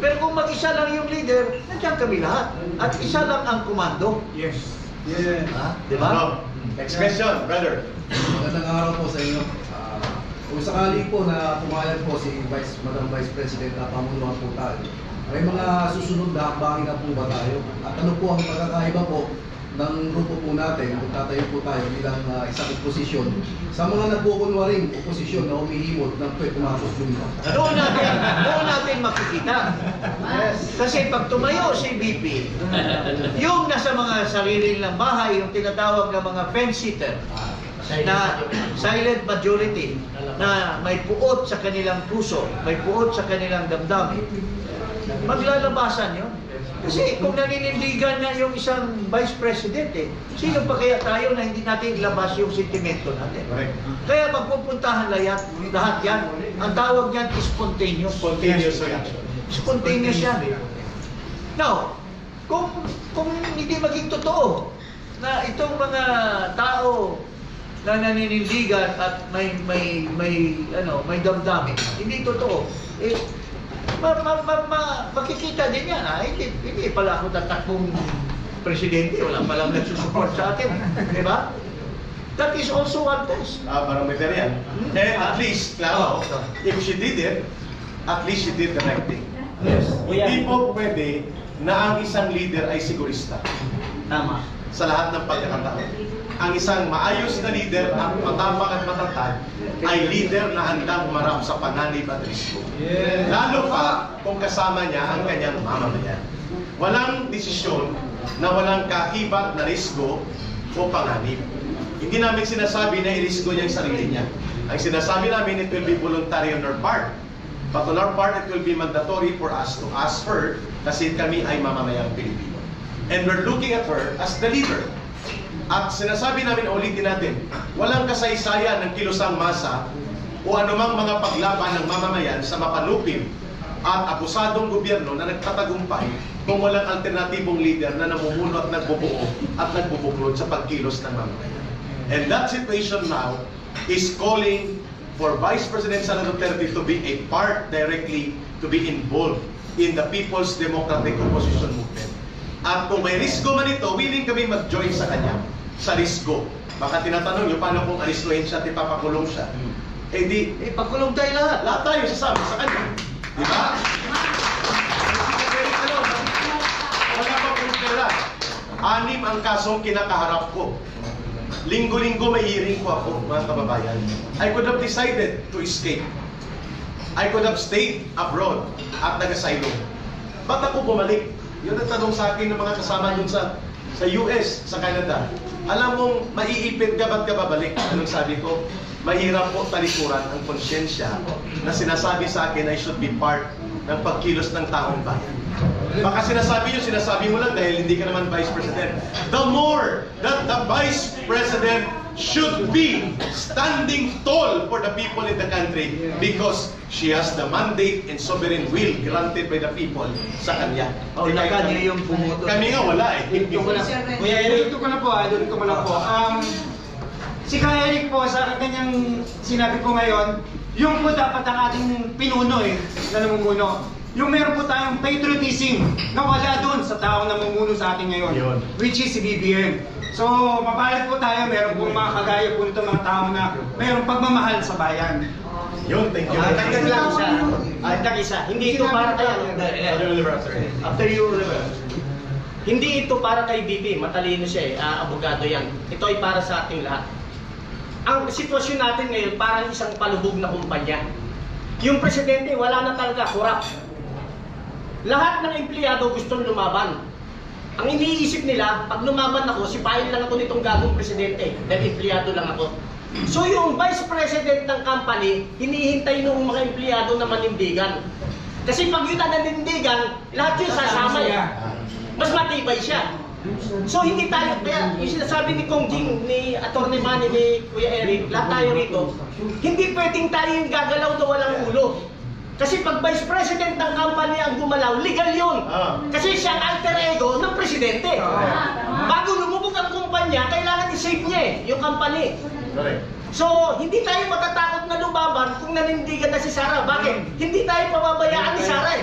Pero kung mag-isa lang yung leader, nandiyan kami lahat. At isa lang ang komando. Yes. Yeah. Di ba? Ano? Next question, brother. Magandang araw po sa inyo. Kung sakali po na pumayag po si Madam Vice President na pamunuan po tayo, may mga susunod na hakbangin na po ba tayo? At ano po ang pagkakaiba po ng grupo po natin kung tatayo po tayo bilang isang oposisyon sa mga nagkukunwaring oposisyon na humihimot ng pwede pumasok lumita? Doon natin makikita. Kasi pag tumayo si BP, yung nasa mga sarili lang bahay, yung tinatawag na mga fence-sitter, na silent majority, na may puot sa kanilang puso, may puot sa kanilang damdamin, maglalabasan yun. Kasi kung naninindigan na yung isang vice president sino pa kaya tayo na hindi natin ilabas yung sentimento natin? Correct. Kaya pagpupuntahan lahat yan, ang tawag niyan is spontaneous. Spontaneous reaction. Spontaneous yan. Now, kung hindi maging totoo na itong mga tao na naninindigan at may damdamin, hindi totoo. Makikita din yan. Hindi pala ako tatakbong presidente, wala palang nagsusupport sa atin. Di ba? That is also one test. Barometer yan. And at least, klaro, if she did it, at least she did the right thing. Yes. Hindi po pwede na ang isang leader ay sigurista Tama. sa lahat ng pagkakataon. Ang isang maayos na leader at matapang at matatag ay leader na handang humarap sa panganib at risiko. Lalo pa kung kasama niya ang kanyang mamamayan. Walang desisyon na walang kakibat na risiko o panganib. Hindi namin sinasabi na i-risiko niya yung sarili niya. Ang sinasabi namin, it will be voluntary on our part. But on our part, it will be mandatory for us to ask her kasi kami ay mamamayang Pilipino. And we're looking at her as the leader. At sinasabi namin, ulitin natin, walang kasaysayan ng kilusang masa o anumang mga paglaban ng mamamayan sa mapanupim at abusadong gobyerno na nagtatagumpay kung walang alternatibong leader na namumuno at nagbubuo at nagbubuklod sa pagkilos ng mamamayan. And that situation now is calling for Vice President Sara Duterte to be a part directly, to be involved in the People's Democratic Opposition Movement. At kung may risiko man ito, willing kami mag-join sa kanya sa risiko. Baka tinatanong nyo, paano kung aristuhin siya at ipapakulong siya? Di, Pagkulong tayo lahat. lahat tayo sasama sa kanya. Di ba? Wala pa pong pera. 6 ang kasong kinakaharap ko. Linggo-linggo may hearing ko ako, mga kababayan. I could have decided to escape. I could have stayed abroad at nag-asylum. Ba't ako bumalik? Yun ang tanong sa akin ng mga kasama dun sa sa US, sa Canada, alam mong maiipit ka ba't ka babalik? Anong sabi ko? Mahirap po talikuran ang konsyensya na sinasabi sa akin I should be part ng pagkilos ng taong bayan. Baka sinasabi mo lang dahil hindi ka naman Vice President. The more that the Vice President should be standing tall for the people in the country because she has the mandate and sovereign will granted by the people sa kanya. O, naka niya yung bumoto. Kami nga wala eh. Kuya Eric, dito ko na po, dito ko na po. Si Kuya Eric po, sa kanyang sinabi ko ngayon, yung po dapat ang ating pinuno na namumuno. Yung meron po tayong patriotism na wala doon sa taong namumuno sa atin ngayon, Yun. which is si BBM. So, mapalit po tayo, meron pong mga kagaya po nito mga tao na mayroong pagmamahal sa bayan. Yun, thank you. Dagdag lang isa. Dagdag isa. Hindi ito para kay After you, Hindi ito para kay BP. Matalino siya abogado yan. Ito ay para sa ating lahat. Ang sitwasyon natin ngayon parang isang palubog na kumpanya. Yung presidente wala na talaga, corrupt. Lahat ng empleyado gustong lumaban. Ang iniisip nila, pag lumaban ako, sipahin lang ako nitong gagong presidente dahil empleyado lang ako. So yung vice president ng company, hinihintay nung mga empleyado na manindigan. Kasi pag yun na nanindigan, lahat yun sasama mas matibay siya. So hindi tayo, kaya yung sinasabi ni Kong Jing, ni Atty. Manny, ni Kuya Eric, lahat tayo rito, hindi pwedeng tayo yung gagalaw na walang ulo. Kasi pag vice president ng company ang gumalaw, legal yun. Kasi siya ang alter ego ng presidente. Bago lumubog ang kumpanya, kailangan i-save niya yung company. So, hindi tayo matatakot na lumaban kung nanindigan na si Sara. Bakit? Hindi tayo pababayaan ni Sara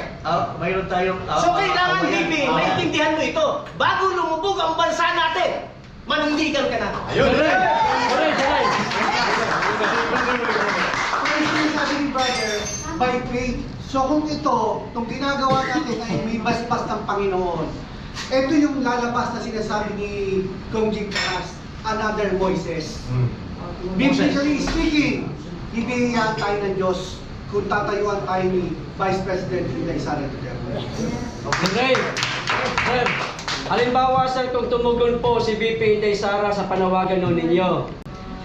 mayroon tayong... So, kailangan, BP, maintindihan mo ito. Bago lumubog ang bansa natin, manindigan ka na. Ayun! Sabi ni brother, by faith. So kung itong ginagawa natin ay may basbas ng Panginoon, ito yung lalabas na sinasabi ni Kong Jing Taras, another Moises. Biblically speaking, ibigyan tayo ng Diyos kung tatayuan tayo ni Vice President Inday Sara Duterte. Okay. Sir, halimbawa sir, kung tumugon po si VP Inday Sara sa panawagan nun ninyo,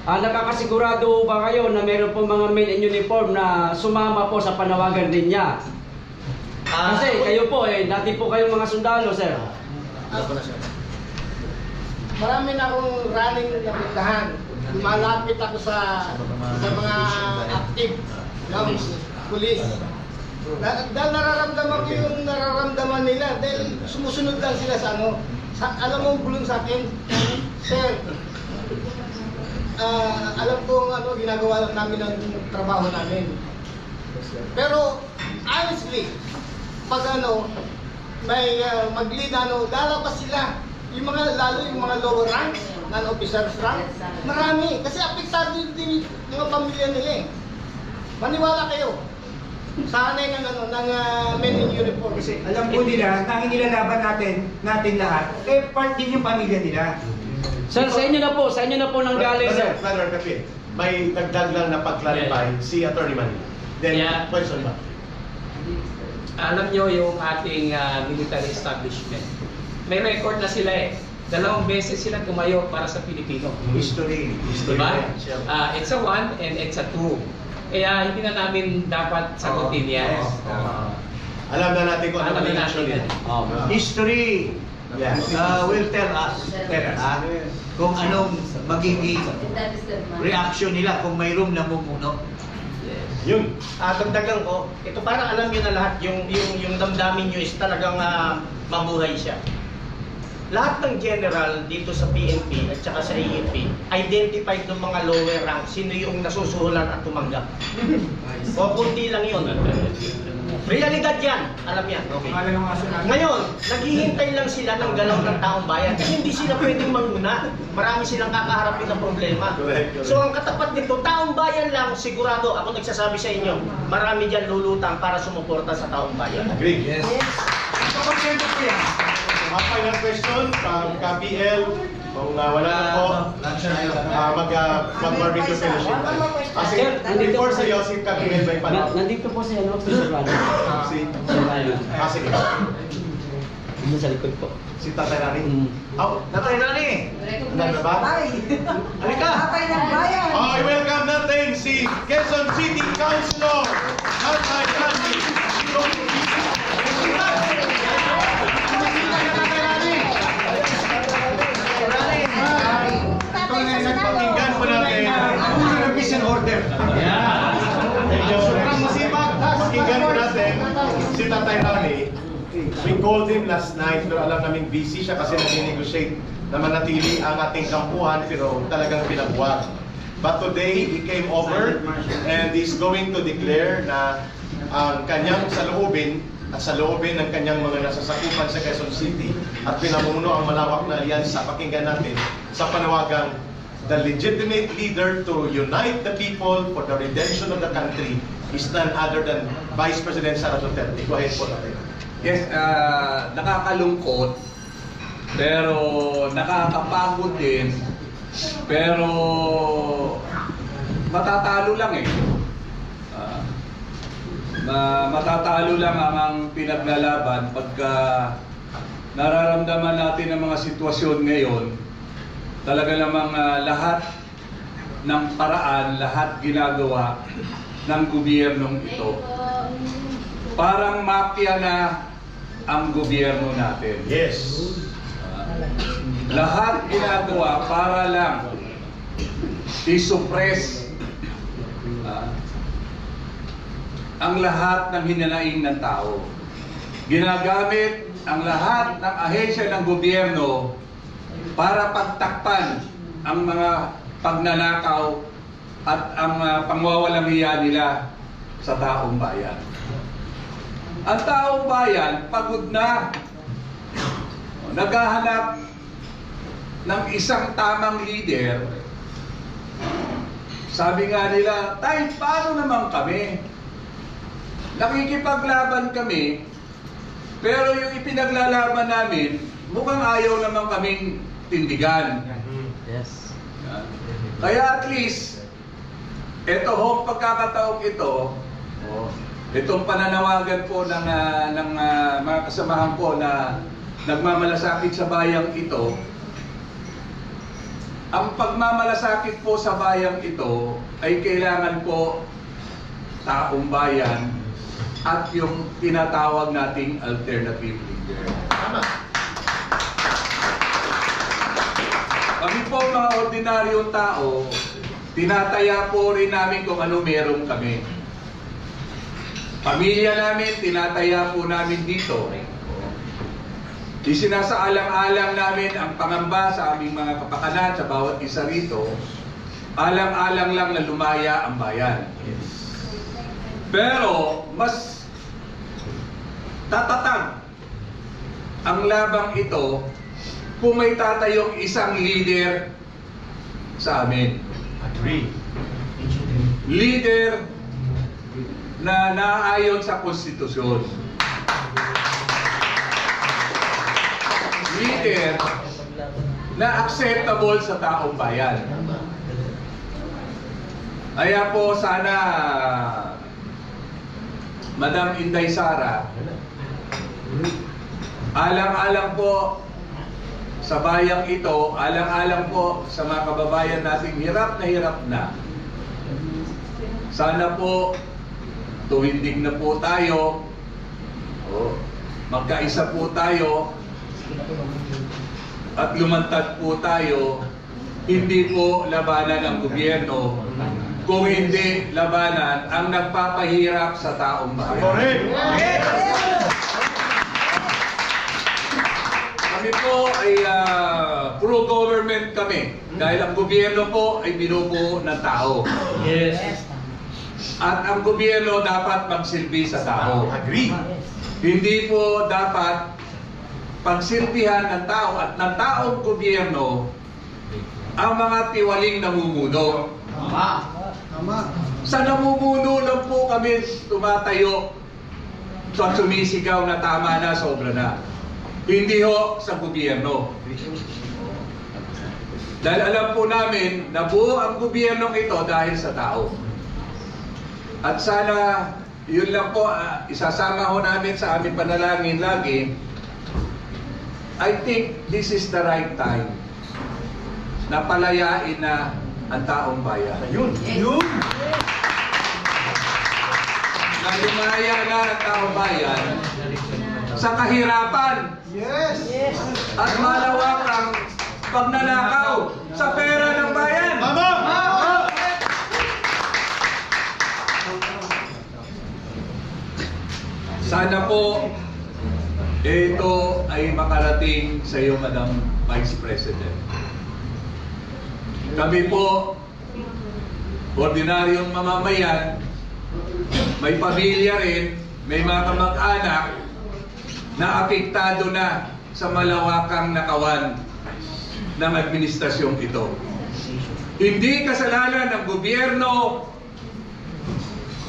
nakakasigurado ba kayo na meron po mga men in uniform na sumama po sa panawagan din niya? Kasi kayo po dati po kayong mga sundalo, sir. Marami na akong running na pintahan. Lumalapit ako sa mga active ng pulis. Dahil nararamdaman ko yung nararamdaman nila dahil sumusunod lang sila sa ano. Alam mo bulong sa akin, sir, alam ko ginagawa lang namin ng trabaho namin. Pero honestly, pag may mag-lead lalabas sila. Yung mga, lalo yung mga lower ranks, non-officers rank, marami. Kasi apektado din yung mga pamilya nila eh. Maniwala kayo. Sanay ng men in uniform. Kasi alam po nila, na inilalaban natin lahat, part din yung pamilya nila. Sir, sa inyo na po nang galing, sir. Brother Kapit, may dagdag lang na pag-clarify si Atty. Manny. Then, question ba? Alam nyo yung ating military establishment. May record na sila 2 beses sila tumayo para sa Pilipino. History. Diba? It's a 1 and it's a 2. Kaya hindi na namin dapat sagutin yan. Alam na natin kung ano Alam na ang natin nila. yan. History will tell us kung anong magiging reaction nila kung mayroong namumuno. Yun. Dagdag lang ko, ito parang alam nyo na lahat, yung damdamin nyo is talagang mabuhay siya. Lahat ng general dito sa PNP at saka sa AFP, identified ng mga lower rank, sino yung nasusuhulan at tumanggap. O kunti lang yun. Realidad yan, alam yan. Okay. Ngayon, naghihintay lang sila ng galaw ng taong bayan kasi hindi sila pwedeng manguna. Marami silang kakaharapin ng problema. So ang katapat nito, taong bayan lang, sigurado, ako nagsasabi sa inyo, marami dyan lulutang para sumuporta sa taong bayan. Agree. Yes. Mga final question from KPL. Kung wala na po, mag-barbecue fellowship. Kasi before sa iyo, si KPL by panahon. Nandito po si Sir Rano. Sige. Doon sa likod po. Si Tatay Rani. Oh, Tatay Rani! ano ba? Halika! I welcome natin si Quezon City Councilor Tatay Rani. Pakinggan po natin. Peace and order. Sobrang masipag. Pakinggan po natin si Tatay Rani. We called him last night pero alam namin busy siya kasi nag-negotiate na manatili ang ating kampuhan pero talagang pinagbuwag. But today, he came over and he's going to declare na ang kanyang saloobin at saloobin ng kanyang mga nasasakupan sa Quezon City at pinamumuno ang malawak na alyansa. Pakinggan natin sa panawagang the legitimate leader to unite the people for the redemption of the country is none other than Vice President Sara Duterte. Go ahead po natin. Yes, nakakalungkot, pero nakakapagod din, pero matatalo lang eh. Matatalo lang ang pinaglalaban pagka nararamdaman natin ang mga sitwasyon ngayon. Talaga namang lahat ng paraan, lahat ginagawa ng gobyernong ito. Parang mafia na ang gobyerno natin. Yes. Lahat ginagawa para lang i-suppress ang lahat ng hinanaing ng tao. Ginagamit ang lahat ng ahensya ng gobyerno para pagtakpan ang mga pagnanakaw at ang pangwawalang hiya nila sa taong bayan. Ang taong bayan, pagod na, naghahanap ng isang tamang leader. Sabi nga nila, tay, paano naman kami? Nakikipaglaban kami, pero yung ipinaglalaban namin, mukhang ayaw naman kaming tindigan. Yes. Kaya at least, ito ho, pagkakataong ito, itong pananawagan po ng mga kasamahan ko na nagmamalasakit sa bayang ito, ang pagmamalasakit po sa bayang ito ay kailangan po taong bayan at yung tinatawag nating alternative leader. Kami po mga ordinaryong tao, tinataya po rin namin kung ano meron kami. Pamilya namin, tinataya po namin dito. Isinasaalang-alang namin ang pangamba sa aming mga kapakanan sa bawat isa rito. Alang-alang lang na lumaya ang bayan. Pero mas tatatag ang labang ito kung may tatayong isang leader sa amin. Agree. Leader na naaayon sa konstitusyon. Leader na acceptable sa taong bayan. Kaya po sana Madam Inday Sara, alang-alang po sa bayang ito, alang-alang po sa mga kababayan nating hirap na. Sana po tuwindig na po tayo, magkaisa po tayo, at lumantad po tayo, hindi po labanan ang gobyerno, kung hindi labanan ang nagpapahirap sa taong bayan. Correct. Kami po ay pro-government kami dahil ang gobyerno po ay binubuo ng tao. Yes. At ang gobyerno dapat magsilbi sa tao. Agree. Hindi po dapat pagsilbihan ng tao at ng taong gobyerno ang mga tiwaling namumuno. Sa namumuno lang po kami tumatayo at sumisigaw na tama na, sobra na. Hindi ho sa gobyerno. Dahil alam po namin na buo ang gobyernong ito dahil sa tao. At sana, yun lang po, isasama ho namin sa aming panalangin lagi I think this is the right time na palayain na ang taong bayan. Ayun. Yun! Na lumaya na ang taong bayan sa kahirapan Yes! at malawakang pagnanakaw sa pera ng bayan. Mama! Sana po ito ay makarating sa iyo, Madam Vice President. Kami po, ordinaryong mamamayan, may pamilya rin, may mga kamag-anak na apektado na sa malawakang nakawan ng administrasyong ito. Hindi kasalanan ng gobyerno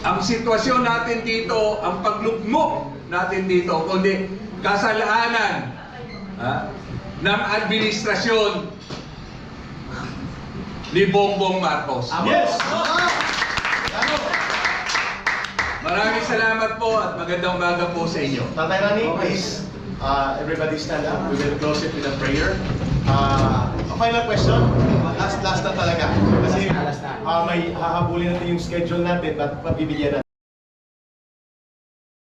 ang sitwasyon natin dito, ang paglugmok natin dito, kundi kasalanan ng administrasyon ni Bongbong Marcos. Yes! Maraming salamat po at magandang umaga po sa inyo. Tatay Rani, please, everybody stand up. We will close it with a prayer. A final question. Last na talaga. Kasi may hahabulin natin yung schedule natin at pabibigyan natin.